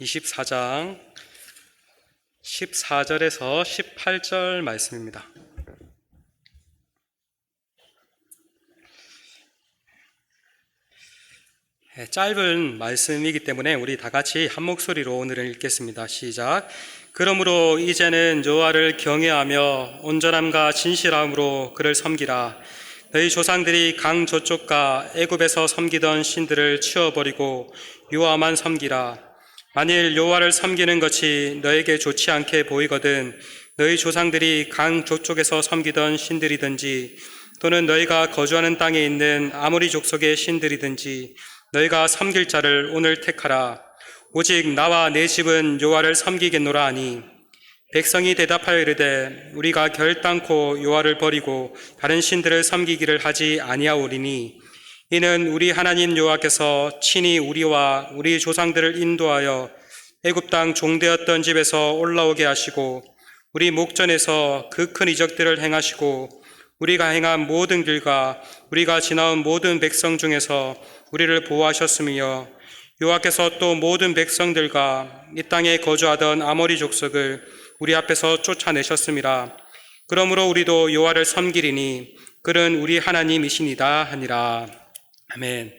24장 14절에서 18절 말씀입니다. 짧은 말씀이기 때문에 우리 다 같이 한 목소리로 오늘은 읽겠습니다. 시작. 그러므로 이제는 여호와를 경외하며 온전함과 진실함으로 그를 섬기라. 너희 조상들이 강 저쪽과 애굽에서 섬기던 신들을 치워버리고 여호와만 섬기라. 만일 여호와를 섬기는 것이 너에게 좋지 않게 보이거든 너희 조상들이 강 저쪽에서 섬기던 신들이든지 또는 너희가 거주하는 땅에 있는 아모리 족속의 신들이든지 너희가 섬길 자를 오늘 택하라. 오직 나와 내 집은 여호와를 섬기겠노라 하니 백성이 대답하여 이르되 우리가 결단코 여호와를 버리고 다른 신들을 섬기기를 하지 아니하오리니 이는 우리 하나님 여호와께서 친히 우리와 우리 조상들을 인도하여 애굽 땅 종되었던 집에서 올라오게 하시고 우리 목전에서 그 큰 이적들을 행하시고 우리가 행한 모든 길과 우리가 지나온 모든 백성 중에서 우리를 보호하셨으며 여호와께서 또 모든 백성들과 이 땅에 거주하던 아모리 족속을 우리 앞에서 쫓아내셨음이라. 그러므로 우리도 여호와를 섬기리니 그는 우리 하나님이시니이다 하니라. 아멘.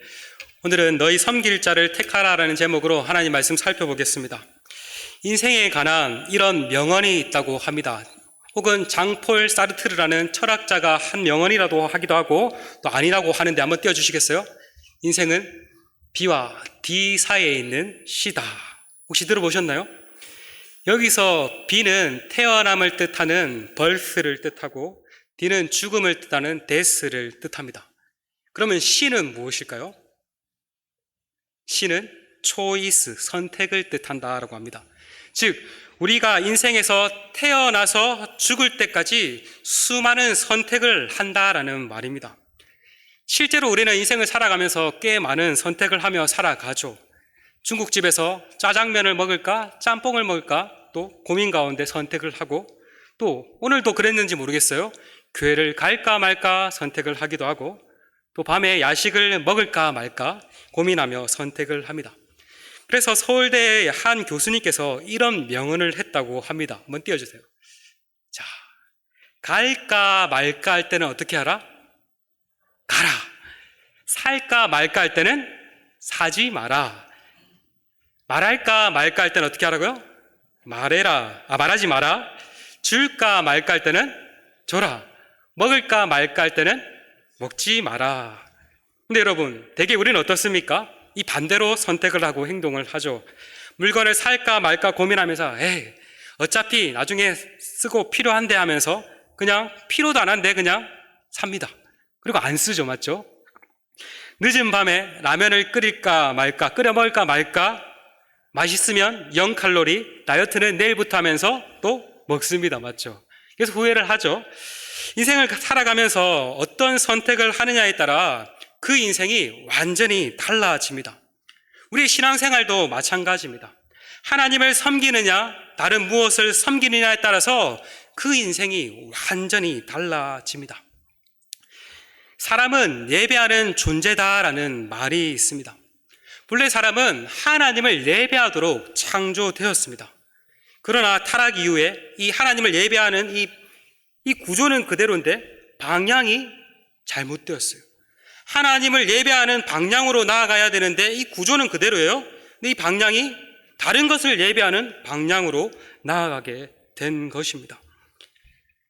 오늘은 너희 섬길 자를 택하라라는 제목으로 하나님 말씀 살펴보겠습니다. 인생에 관한 이런 명언이 있다고 합니다. 혹은 장폴 사르트르라는 철학자가 한 명언이라도 하기도 하고 또 아니라고 하는데 한번 띄워주시겠어요? 인생은 B와 D 사이에 있는 시다. 혹시 들어보셨나요? 여기서 B는 태어남을 뜻하는 birth를 뜻하고 D는 죽음을 뜻하는 death를 뜻합니다. 그러면 C는 무엇일까요? C는 choice, 선택을 뜻한다라고 합니다. 즉 우리가 인생에서 태어나서 죽을 때까지 수많은 선택을 한다라는 말입니다. 실제로 우리는 인생을 살아가면서 꽤 많은 선택을 하며 살아가죠. 중국집에서 짜장면을 먹을까 짬뽕을 먹을까 또 고민 가운데 선택을 하고 또 오늘도 그랬는지 모르겠어요. 교회를 갈까 말까 선택을 하기도 하고 또 밤에 야식을 먹을까 말까 고민하며 선택을 합니다. 그래서 서울대의 한 교수님께서 이런 명언을 했다고 합니다. 한번 띄워주세요. 자, 갈까 말까 할 때는 어떻게 하라? 가라. 살까 말까 할 때는 사지 마라. 말할까 말까 할 때는 어떻게 하라고요? 말하지 마라. 줄까 말까 할 때는 줘라. 먹을까 말까 할 때는 먹지 마라. 근데 여러분, 대개 우리는 어떻습니까? 이 반대로 선택을 하고 행동을 하죠. 물건을 살까 말까 고민하면서 어차피 나중에 쓰고 필요한데 하면서 그냥 필요도 안 한데 그냥 삽니다. 그리고 안 쓰죠, 맞죠? 늦은 밤에 라면을 끓일까 말까 끓여 먹을까 말까 맛있으면 0칼로리 다이어트는 내일부터 하면서 또 먹습니다, 맞죠? 그래서 후회를 하죠. 인생을 살아가면서 어떤 선택을 하느냐에 따라 그 인생이 완전히 달라집니다. 우리 신앙생활도 마찬가지입니다. 하나님을 섬기느냐 다른 무엇을 섬기느냐에 따라서 그 인생이 완전히 달라집니다. 사람은 예배하는 존재다라는 말이 있습니다. 본래 사람은 하나님을 예배하도록 창조되었습니다. 그러나 타락 이후에 이 하나님을 예배하는 이 구조는 그대로인데 방향이 잘못되었어요. 하나님을 예배하는 방향으로 나아가야 되는데 이 구조는 그대로예요. 근데 이 방향이 다른 것을 예배하는 방향으로 나아가게 된 것입니다.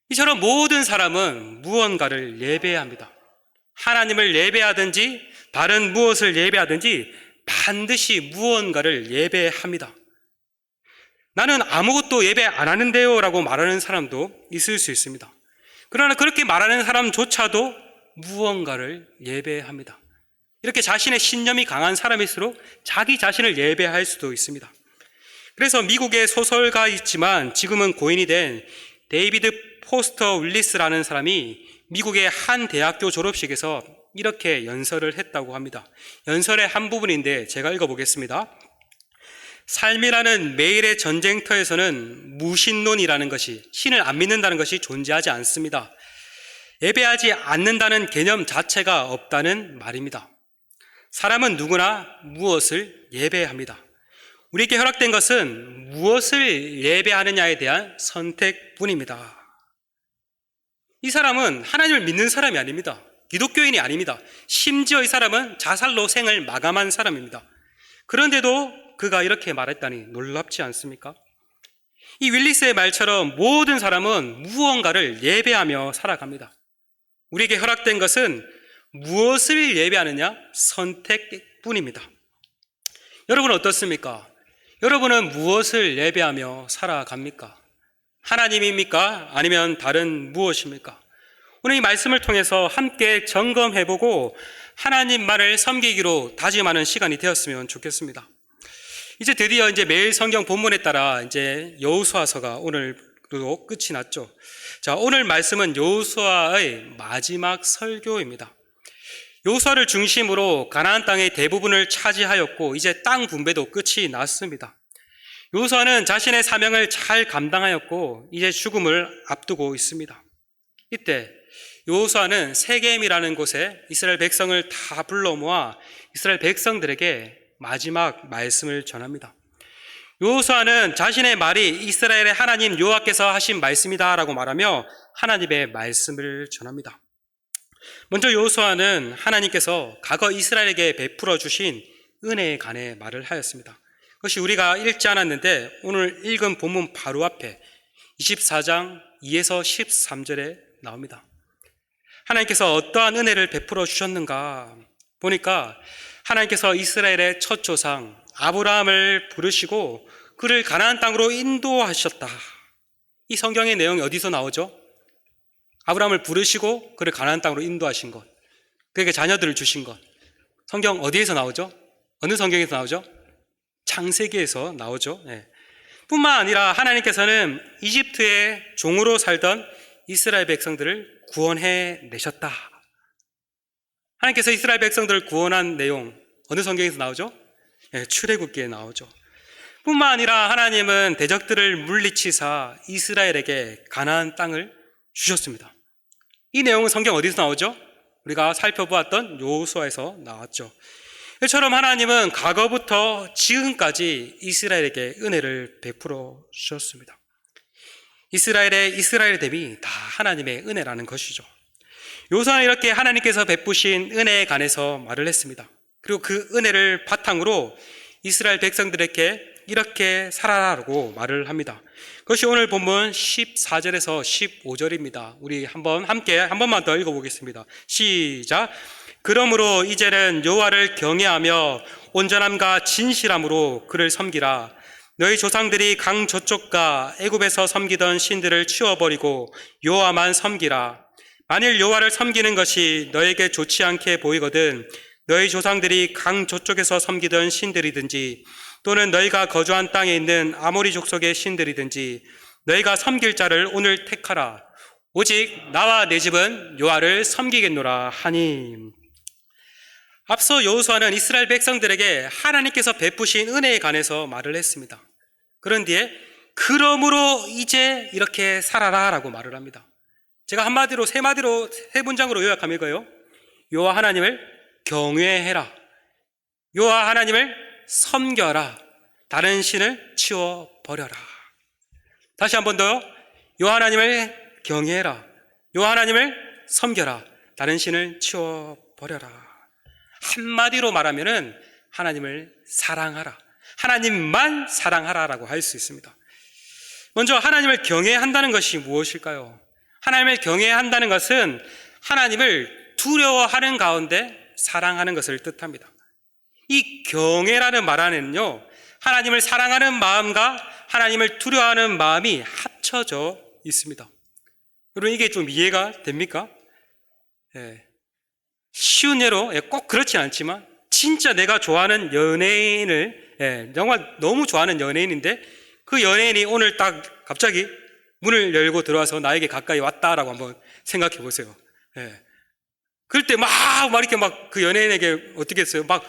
이처럼 모든 사람은 무언가를 예배해야 합니다. 하나님을 예배하든지 다른 무엇을 예배하든지 반드시 무언가를 예배합니다. 나는 아무것도 예배 안 하는데요 라고 말하는 사람도 있을 수 있습니다. 그러나 그렇게 말하는 사람조차도 무언가를 예배합니다. 이렇게 자신의 신념이 강한 사람일수록 자기 자신을 예배할 수도 있습니다. 그래서 미국의 소설가 있지만 지금은 고인이 된 데이비드 포스터 윌리스라는 사람이 미국의 한 대학교 졸업식에서 이렇게 연설을 했다고 합니다. 연설의 한 부분인데 제가 읽어보겠습니다. 삶이라는 매일의 전쟁터에서는 무신론이라는 것이, 신을 안 믿는다는 것이 존재하지 않습니다. 예배하지 않는다는 개념 자체가 없다는 말입니다. 사람은 누구나 무엇을 예배합니다. 우리에게 허락된 것은 무엇을 예배하느냐에 대한 선택뿐입니다. 이 사람은 하나님을 믿는 사람이 아닙니다. 기독교인이 아닙니다. 심지어 이 사람은 자살로 생을 마감한 사람입니다. 그런데도 그가 이렇게 말했다니 놀랍지 않습니까? 이 윌리스의 말처럼 모든 사람은 무언가를 예배하며 살아갑니다. 우리에게 허락된 것은 무엇을 예배하느냐? 선택뿐입니다. 여러분 어떻습니까? 여러분은 무엇을 예배하며 살아갑니까? 하나님입니까? 아니면 다른 무엇입니까? 오늘 이 말씀을 통해서 함께 점검해보고 하나님만을 섬기기로 다짐하는 시간이 되었으면 좋겠습니다. 이제 드디어 매일 성경 본문에 따라 여호수아서가 오늘로 끝이 났죠. 자, 오늘 말씀은 여호수아의 마지막 설교입니다. 여호수아를 중심으로 가나안 땅의 대부분을 차지하였고 이제 땅 분배도 끝이 났습니다. 여호수아는 자신의 사명을 잘 감당하였고 이제 죽음을 앞두고 있습니다. 이때 여호수아는 세겜이라는 곳에 이스라엘 백성을 다 불러 모아 이스라엘 백성들에게 마지막 말씀을 전합니다. 여호수아는 자신의 말이 이스라엘의 하나님 여호와께서 하신 말씀이다라고 말하며 하나님의 말씀을 전합니다. 먼저 여호수아는 하나님께서 과거 이스라엘에게 베풀어 주신 은혜에 관해 말을 하였습니다. 그것이 우리가 읽지 않았는데 오늘 읽은 본문 바로 앞에 24장 2에서 13절에 나옵니다. 하나님께서 어떠한 은혜를 베풀어 주셨는가 보니까 하나님께서 이스라엘의 첫 조상 아브라함을 부르시고 그를 가나안 땅으로 인도하셨다. 이 성경의 내용이 어디서 나오죠? 아브라함을 부르시고 그를 가나안 땅으로 인도하신 것, 그에게 자녀들을 주신 것. 성경 어디에서 나오죠? 어느 성경에서 나오죠? 창세기에서 나오죠. 뿐만 아니라 하나님께서는 이집트의 종으로 살던 이스라엘 백성들을 구원해 내셨다. 하나님께서 이스라엘 백성들을 구원한 내용 어느 성경에서 나오죠? 출애굽기에 나오죠. 뿐만 아니라 하나님은 대적들을 물리치사 이스라엘에게 가나안 땅을 주셨습니다. 이 내용은 성경 어디서 나오죠? 우리가 살펴보았던 여호수아에서 나왔죠. 이처럼 하나님은 과거부터 지금까지 이스라엘에게 은혜를 베풀어 주셨습니다. 이스라엘의 됨이 다 하나님의 은혜라는 것이죠. 여호수아는 이렇게 하나님께서 베푸신 은혜에 관해서 말을 했습니다. 그리고 그 은혜를 바탕으로 이스라엘 백성들에게 이렇게 살아라라고 말을 합니다. 그것이 오늘 본문 14절에서 15절입니다. 우리 함께 한 번만 더 읽어보겠습니다. 시작. 그러므로 이제는 여호와를 경외하며 온전함과 진실함으로 그를 섬기라. 너희 조상들이 강 저쪽과 애굽에서 섬기던 신들을 치워버리고 여호와만 섬기라. 만일 여호와를 섬기는 것이 너에게 좋지 않게 보이거든 너희 조상들이 강 저쪽에서 섬기던 신들이든지 또는 너희가 거주한 땅에 있는 아모리 족속의 신들이든지 너희가 섬길 자를 오늘 택하라. 오직 나와 내 집은 여호와를 섬기겠노라 하니. 앞서 여호수아는 이스라엘 백성들에게 하나님께서 베푸신 은혜에 관해서 말을 했습니다. 그런 뒤에 그러므로 이제 이렇게 살아라 라고 말을 합니다. 제가 세 문장으로 요약하면 이거예요. 여호와 하나님을 경외해라. 여호와 하나님을 섬겨라. 다른 신을 치워버려라. 다시 한 번 더요. 여호와 하나님을 경외해라. 여호와 하나님을 섬겨라. 다른 신을 치워버려라. 한마디로 말하면은 하나님을 사랑하라. 하나님만 사랑하라라고 할 수 있습니다. 먼저 하나님을 경외한다는 것이 무엇일까요? 하나님을 경외한다는 것은 하나님을 두려워하는 가운데 사랑하는 것을 뜻합니다. 이 경외라는 말 안에는요, 하나님을 사랑하는 마음과 하나님을 두려워하는 마음이 합쳐져 있습니다. 여러분 이게 좀 이해가 됩니까? 쉬운 예로 꼭 그렇진 않지만 진짜 내가 좋아하는 연예인을 정말 너무 좋아하는 연예인인데 그 연예인이 오늘 딱 갑자기 문을 열고 들어와서 나에게 가까이 왔다라고 한번 생각해 보세요. 그럴 때 이렇게 그 연예인에게 어떻게 했어요? 막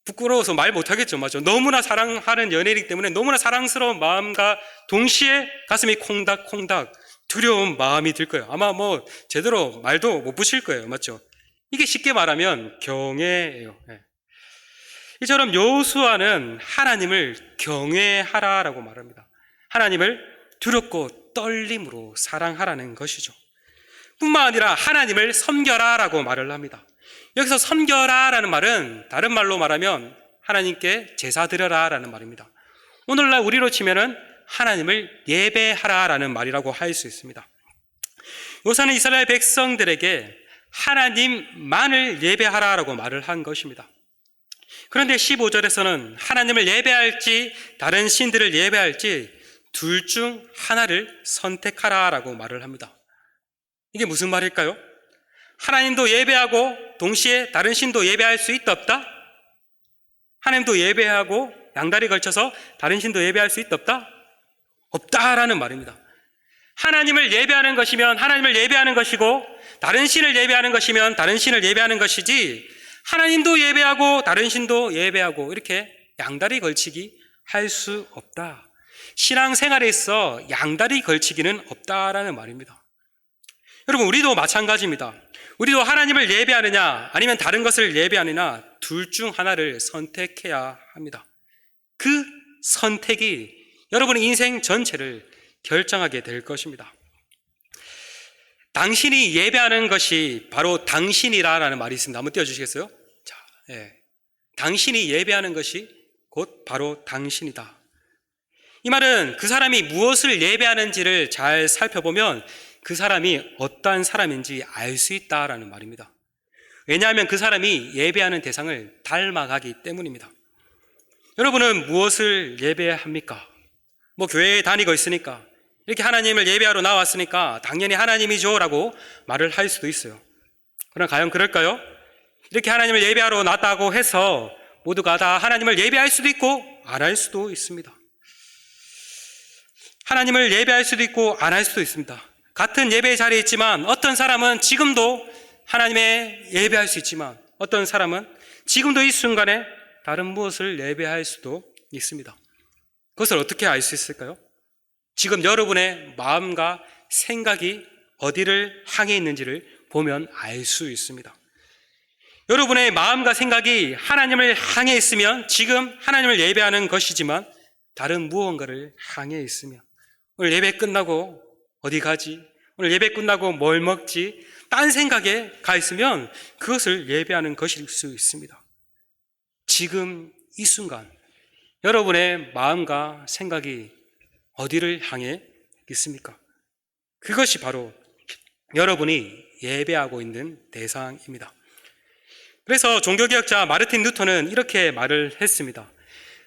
부끄러워서 말 못하겠죠. 맞죠? 너무나 사랑하는 연예인이기 때문에 너무나 사랑스러운 마음과 동시에 가슴이 콩닥콩닥 두려운 마음이 들 거예요. 아마 제대로 말도 못 붙일 거예요. 맞죠? 이게 쉽게 말하면 경외예요. 이처럼 여호수아는 하나님을 경외하라라고 말합니다. 하나님을 두렵고 떨림으로 사랑하라는 것이죠. 뿐만 아니라 하나님을 섬겨라라고 말을 합니다. 여기서 섬겨라라는 말은 다른 말로 말하면 하나님께 제사 드려라라는 말입니다. 오늘날 우리로 치면은 하나님을 예배하라라는 말이라고 할 수 있습니다. 모세는 이스라엘 백성들에게 하나님만을 예배하라라고 말을 한 것입니다. 그런데 15절에서는 하나님을 예배할지 다른 신들을 예배할지 둘 중 하나를 선택하라라고 말을 합니다. 이게 무슨 말일까요? 하나님도 예배하고 동시에 다른 신도 예배할 수 있다 없다? 하나님도 예배하고 양다리 걸쳐서 다른 신도 예배할 수 있다 없다? 없다라는 말입니다. 하나님을 예배하는 것이면 하나님을 예배하는 것이고 다른 신을 예배하는 것이면 다른 신을 예배하는 것이지 하나님도 예배하고 다른 신도 예배하고 이렇게 양다리 걸치기 할 수 없다. 신앙생활에 있어 양다리 걸치기는 없다라는 말입니다. 여러분, 우리도 마찬가지입니다. 우리도 하나님을 예배하느냐 아니면 다른 것을 예배하느냐 둘 중 하나를 선택해야 합니다. 그 선택이 여러분의 인생 전체를 결정하게 될 것입니다. 당신이 예배하는 것이 바로 당신이라는 말이 있습니다. 한번 띄워주시겠어요? 자, 당신이 예배하는 것이 곧 바로 당신이다. 이 말은 그 사람이 무엇을 예배하는지를 잘 살펴보면 그 사람이 어떠한 사람인지 알 수 있다라는 말입니다. 왜냐하면 그 사람이 예배하는 대상을 닮아가기 때문입니다. 여러분은 무엇을 예배합니까? 교회에 다니고 있으니까 이렇게 하나님을 예배하러 나왔으니까 당연히 하나님이죠 라고 말을 할 수도 있어요. 그러나 과연 그럴까요? 이렇게 하나님을 예배하러 났다고 해서 모두가 다 하나님을 예배할 수도 있고 안 할 수도 있습니다. 하나님을 예배할 수도 있고 안 할 수도 있습니다. 같은 예배의 자리에 있지만 어떤 사람은 지금도 하나님의 예배할 수 있지만 어떤 사람은 지금도 이 순간에 다른 무엇을 예배할 수도 있습니다. 그것을 어떻게 알 수 있을까요? 지금 여러분의 마음과 생각이 어디를 향해 있는지를 보면 알 수 있습니다. 여러분의 마음과 생각이 하나님을 향해 있으면 지금 하나님을 예배하는 것이지만 다른 무언가를 향해 있으면 오늘 예배 끝나고 어디 가지? 오늘 예배 끝나고 뭘 먹지? 딴 생각에 가 있으면 그것을 예배하는 것일 수 있습니다. 지금 이 순간 여러분의 마음과 생각이 어디를 향해 있습니까? 그것이 바로 여러분이 예배하고 있는 대상입니다. 그래서 종교개혁자 마르틴 루터는 이렇게 말을 했습니다.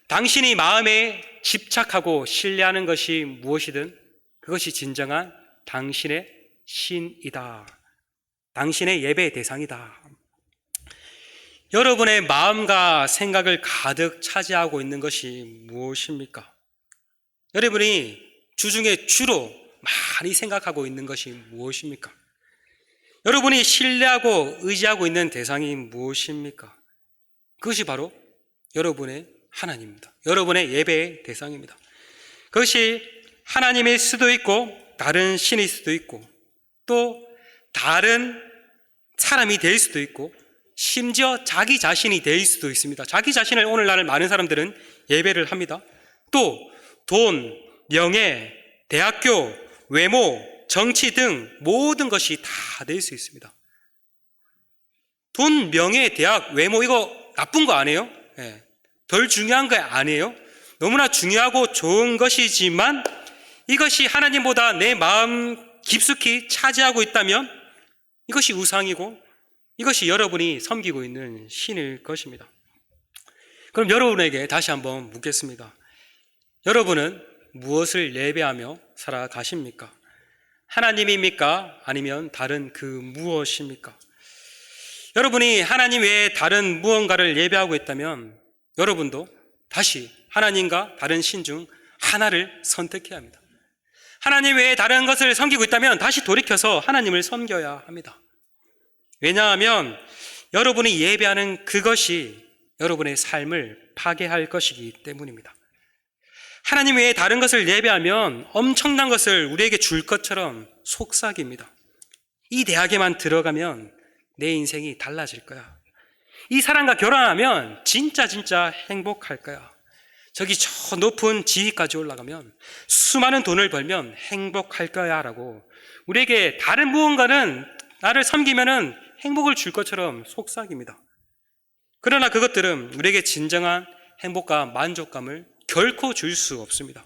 당신이 마음에 집착하고 신뢰하는 것이 무엇이든 그것이 진정한 당신의 신이다. 당신의 예배의 대상이다. 여러분의 마음과 생각을 가득 차지하고 있는 것이 무엇입니까? 여러분이 주중에 주로 많이 생각하고 있는 것이 무엇입니까? 여러분이 신뢰하고 의지하고 있는 대상이 무엇입니까? 그것이 바로 여러분의 하나님입니다. 여러분의 예배의 대상입니다. 그것이 하나님일 수도 있고 다른 신일 수도 있고 또 다른 사람이 될 수도 있고 심지어 자기 자신이 될 수도 있습니다. 자기 자신을 오늘날 많은 사람들은 예배를 합니다. 또 돈, 명예, 대학교, 외모, 정치 등 모든 것이 다 될 수 있습니다. 돈, 명예, 대학, 외모 이거 나쁜 거 아니에요? 덜 중요한 거 아니에요? 너무나 중요하고 좋은 것이지만 이것이 하나님보다 내 마음 깊숙이 차지하고 있다면 이것이 우상이고 이것이 여러분이 섬기고 있는 신일 것입니다. 그럼 여러분에게 다시 한번 묻겠습니다. 여러분은 무엇을 예배하며 살아가십니까? 하나님입니까? 아니면 다른 그 무엇입니까? 여러분이 하나님 외에 다른 무언가를 예배하고 있다면 여러분도 다시 하나님과 다른 신 중 하나를 선택해야 합니다. 하나님 외에 다른 것을 섬기고 있다면 다시 돌이켜서 하나님을 섬겨야 합니다. 왜냐하면 여러분이 예배하는 그것이 여러분의 삶을 파괴할 것이기 때문입니다. 하나님 외에 다른 것을 예배하면 엄청난 것을 우리에게 줄 것처럼 속삭입니다. 이 대학에만 들어가면 내 인생이 달라질 거야. 이 사람과 결혼하면 진짜 행복할 거야. 저기 저 높은 지위까지 올라가면, 수많은 돈을 벌면 행복할 거야 라고 우리에게 다른 무언가는 나를 섬기면은 행복을 줄 것처럼 속삭입니다. 그러나 그것들은 우리에게 진정한 행복과 만족감을 결코 줄 수 없습니다.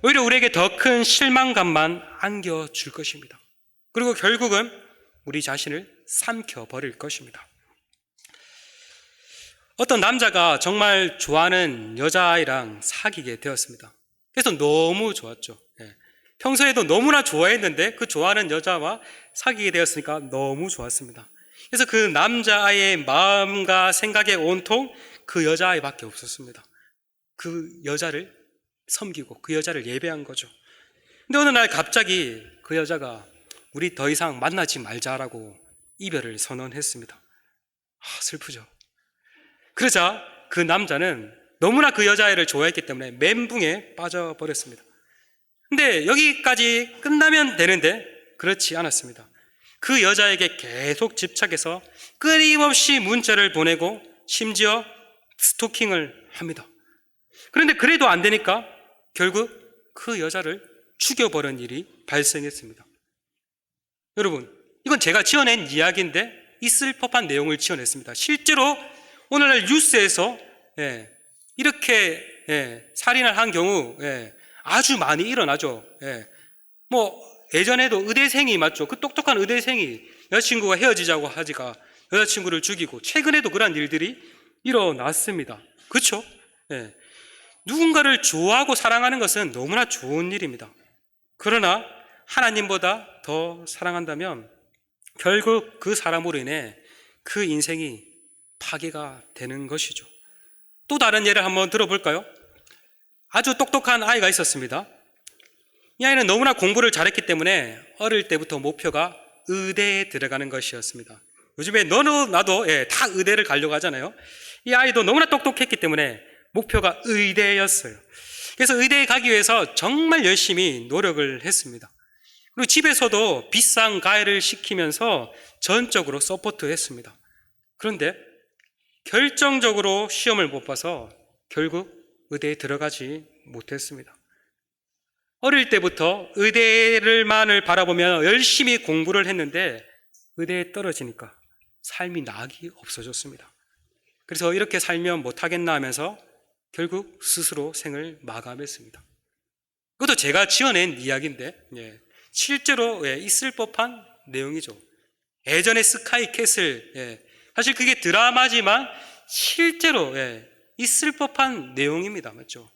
오히려 우리에게 더 큰 실망감만 안겨줄 것입니다. 그리고 결국은 우리 자신을 삼켜버릴 것입니다. 어떤 남자가 정말 좋아하는 여자아이랑 사귀게 되었습니다. 그래서 너무 좋았죠. 평소에도 너무나 좋아했는데 그 좋아하는 여자와 사귀게 되었으니까 너무 좋았습니다. 그래서 그 남자아이의 마음과 생각에 온통 그 여자아이밖에 없었습니다. 그 여자를 섬기고 그 여자를 예배한 거죠. 근데 어느 날 갑자기 그 여자가 우리 더 이상 만나지 말자라고 이별을 선언했습니다. 슬프죠. 그러자 그 남자는 너무나 그 여자애를 좋아했기 때문에 멘붕에 빠져버렸습니다. 근데 여기까지 끝나면 되는데 그렇지 않았습니다. 그 여자에게 계속 집착해서 끊임없이 문자를 보내고 심지어 스토킹을 합니다. 그런데 그래도 안 되니까 결국 그 여자를 죽여버린 일이 발생했습니다. 여러분, 이건 제가 지어낸 이야기인데 있을 법한 내용을 지어냈습니다. 실제로 오늘날 뉴스에서 이렇게 살인을 한 경우 아주 많이 일어나죠. 예전에도 의대생이 맞죠. 그 똑똑한 의대생이 여자친구가 헤어지자고 하지가 여자친구를 죽이고, 최근에도 그런 일들이 일어났습니다. 그렇죠? 누군가를 좋아하고 사랑하는 것은 너무나 좋은 일입니다. 그러나 하나님보다 더 사랑한다면 결국 그 사람으로 인해 그 인생이 파괴가 되는 것이죠. 또 다른 예를 한번 들어볼까요? 아주 똑똑한 아이가 있었습니다. 이 아이는 너무나 공부를 잘했기 때문에 어릴 때부터 목표가 의대에 들어가는 것이었습니다. 요즘에 너도 나도 다 의대를 가려고 하잖아요. 이 아이도 너무나 똑똑했기 때문에 목표가 의대였어요. 그래서 의대에 가기 위해서 정말 열심히 노력을 했습니다. 그리고 집에서도 비싼 과외를 시키면서 전적으로 서포트했습니다. 그런데 결정적으로 시험을 못 봐서 결국 의대에 들어가지 못했습니다. 어릴 때부터 의대를만을 바라보며 열심히 공부를 했는데 의대에 떨어지니까 삶이 낙이 없어졌습니다. 그래서 이렇게 살면 못하겠나 하면서 결국 스스로 생을 마감했습니다. 그것도 제가 지어낸 이야기인데 실제로 있을 법한 내용이죠. 예전에 스카이캐슬, 사실 그게 드라마지만 실제로 있을 법한 내용입니다. 맞죠?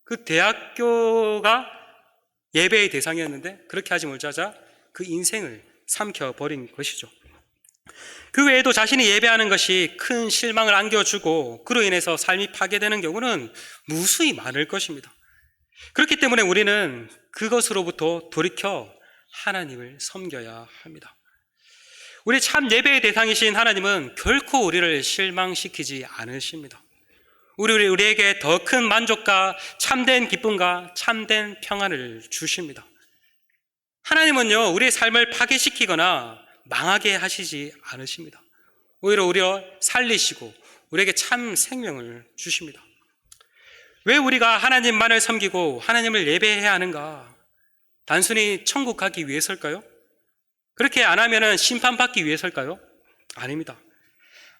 그 대학교가 예배의 대상이었는데 그렇게 하지 못하자 그 인생을 삼켜버린 것이죠. 그 외에도 자신이 예배하는 것이 큰 실망을 안겨주고 그로 인해서 삶이 파괴되는 경우는 무수히 많을 것입니다. 그렇기 때문에 우리는 그것으로부터 돌이켜 하나님을 섬겨야 합니다. 우리 참 예배의 대상이신 하나님은 결코 우리를 실망시키지 않으십니다. 우리에게 더 큰 만족과 참된 기쁨과 참된 평안을 주십니다. 하나님은요, 우리의 삶을 파괴시키거나 망하게 하시지 않으십니다. 오히려 우리를 살리시고 우리에게 참 생명을 주십니다. 왜 우리가 하나님만을 섬기고 하나님을 예배해야 하는가? 단순히 천국 가기 위해서일까요? 그렇게 안 하면 심판받기 위해서일까요? 아닙니다.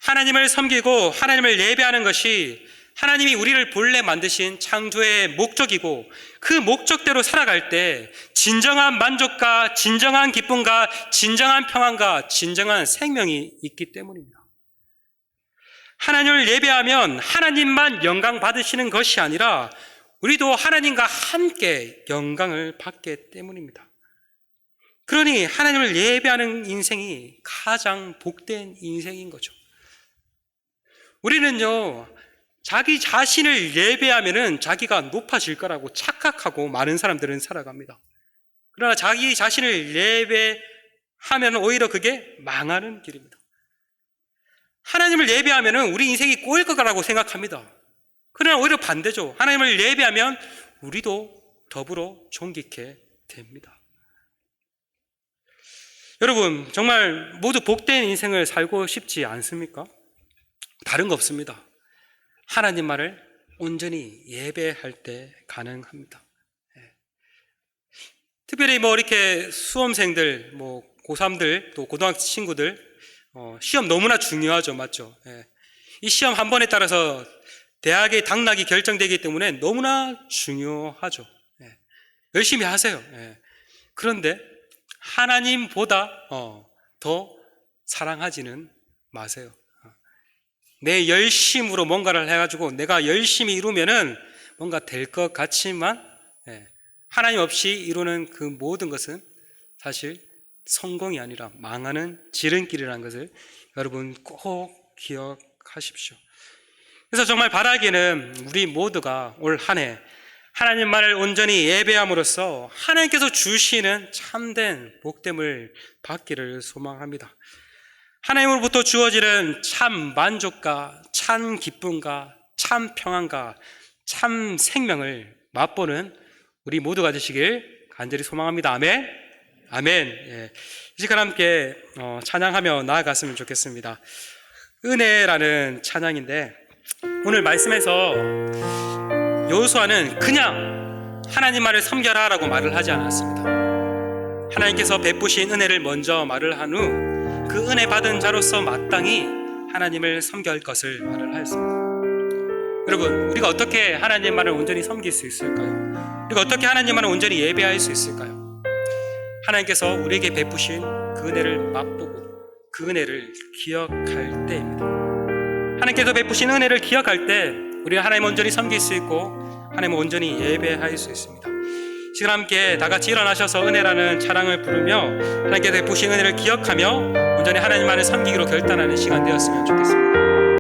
하나님을 섬기고 하나님을 예배하는 것이 하나님이 우리를 본래 만드신 창조의 목적이고 그 목적대로 살아갈 때 진정한 만족과 진정한 기쁨과 진정한 평안과 진정한 생명이 있기 때문입니다. 하나님을 예배하면 하나님만 영광 받으시는 것이 아니라 우리도 하나님과 함께 영광을 받기 때문입니다. 그러니 하나님을 예배하는 인생이 가장 복된 인생인 거죠. 우리는요, 자기 자신을 예배하면은 자기가 높아질 거라고 착각하고 많은 사람들은 살아갑니다. 그러나 자기 자신을 예배하면 오히려 그게 망하는 길입니다. 하나님을 예배하면은 우리 인생이 꼬일 거라고 생각합니다. 그러나 오히려 반대죠. 하나님을 예배하면 우리도 더불어 존귀케 됩니다. 여러분, 정말 모두 복된 인생을 살고 싶지 않습니까? 다른 거 없습니다. 하나님만을 온전히 예배할 때 가능합니다. 특별히 이렇게 수험생들, 고3들, 또 고등학교 친구들, 시험 너무나 중요하죠. 맞죠? 이 시험 한 번에 따라서 대학의 당락이 결정되기 때문에 너무나 중요하죠. 열심히 하세요. 그런데 하나님보다 더 사랑하지는 마세요. 내 열심으로 뭔가를 해가지고 내가 열심히 이루면은 뭔가 될 것 같지만 하나님 없이 이루는 그 모든 것은 사실 성공이 아니라 망하는 지름길이라는 것을 여러분 꼭 기억하십시오. 그래서 정말 바라기는 우리 모두가 올 한 해 하나님만을 온전히 예배함으로써 하나님께서 주시는 참된 복됨을 받기를 소망합니다. 하나님으로부터 주어지는 참 만족과 참 기쁨과 참 평안과 참 생명을 맛보는 우리 모두가 되시길 간절히 소망합니다. 아멘. 아멘. 이 시간 함께 찬양하며 나아갔으면 좋겠습니다. 은혜라는 찬양인데 오늘 말씀에서 여호수아는 그냥 하나님만을 섬겨라 라고 말을 하지 않았습니다. 하나님께서 베푸신 은혜를 먼저 말을 한 후 그 은혜 받은 자로서 마땅히 하나님을 섬겨야 할 것을 말을 하였습니다. 여러분, 우리가 어떻게 하나님만을 온전히 섬길 수 있을까요? 우리가 어떻게 하나님만을 온전히 예배할 수 있을까요? 하나님께서 우리에게 베푸신 그 은혜를 맛보고 그 은혜를 기억할 때입니다. 하나님께서 베푸신 은혜를 기억할 때 우리가 하나님 온전히 섬길 수 있고 하나님을 온전히 예배할 수 있습니다. 지금 함께 다 같이 일어나셔서 은혜라는 찬양을 부르며 하나님께서 베푸신 은혜를 기억하며 온전히 하나님만을 섬기기로 결단하는 시간 되었으면 좋겠습니다.